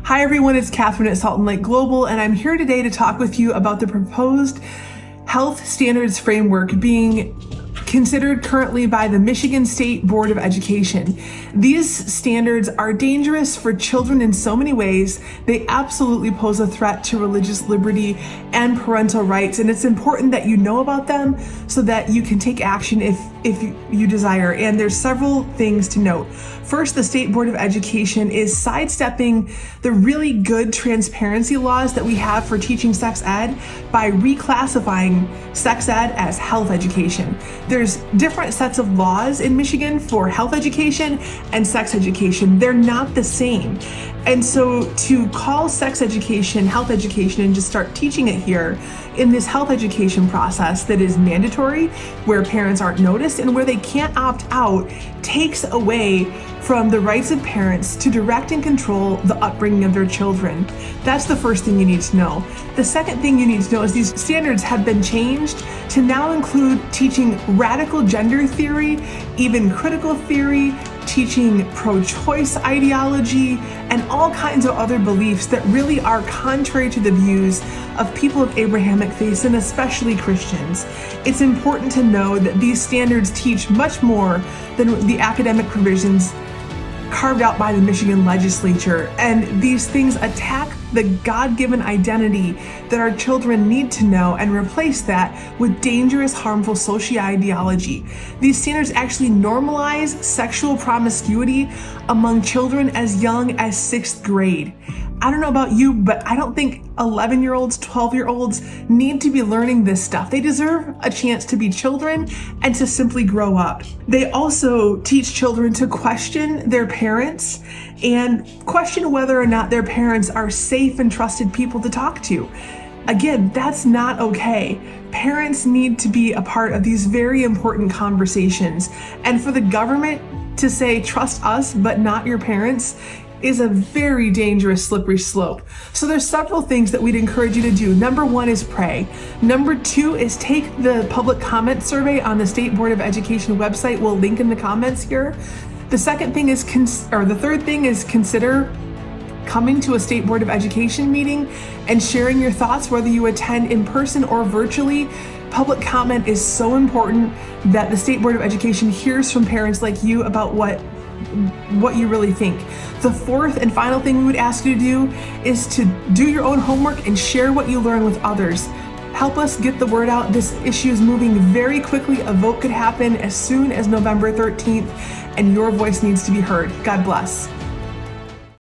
Hi everyone, it's Catherine at Salt and Lake Global, and I'm here today to talk with you about the proposed health standards framework being considered currently by the Michigan State Board of Education. These standards are dangerous for children in so many ways. They absolutely pose a threat to religious liberty and parental rights, and it's important that you know about them so that you can take action if you desire. And there's several things to note. First, the State Board of Education is sidestepping the really good transparency laws that we have for teaching sex ed by reclassifying sex ed as health education. There's different sets of laws in Michigan for health education and sex education. They're not the same. And so to call sex education health education and just start teaching it here in this health education process that is mandatory, where parents aren't noticed and where they can't opt out, takes away from the rights of parents to direct and control the upbringing of their children. That's the first thing you need to know. The second thing you need to know is these standards have been changed to now include teaching radical gender theory, even critical theory, teaching pro-choice ideology, and all kinds of other beliefs that really are contrary to the views of people of Abrahamic faith, and especially Christians. It's important to know that these standards teach much more than the academic provisions carved out by the Michigan legislature, and these things attack the God-given identity that our children need to know and replace that with dangerous, harmful socio-ideology. These standards actually normalize sexual promiscuity among children as young as 6th grade. I don't know about you, but I don't think 11-year-olds, 12-year-olds need to be learning this stuff. They deserve a chance to be children and to simply grow up. They also teach children to question their parents and question whether or not their parents are safe and trusted people to talk to. Again, that's not okay. Parents need to be a part of these very important conversations. And for the government to say, trust us, but not your parents, is a very dangerous slippery slope. So there's several things that we'd encourage you to do. Number one is pray. Number two is take the public comment survey on the State Board of Education website. We'll link in the comments here. The second thing is, the third thing is consider coming to a State Board of Education meeting and sharing your thoughts, whether you attend in person or virtually. Public comment is so important that the State Board of Education hears from parents like you about what you really think. The fourth and final thing we would ask you to do is to do your own homework and share what you learn with others. Help us get the word out. This issue is moving very quickly. A vote could happen as soon as November 13th, and your voice needs to be heard. God bless.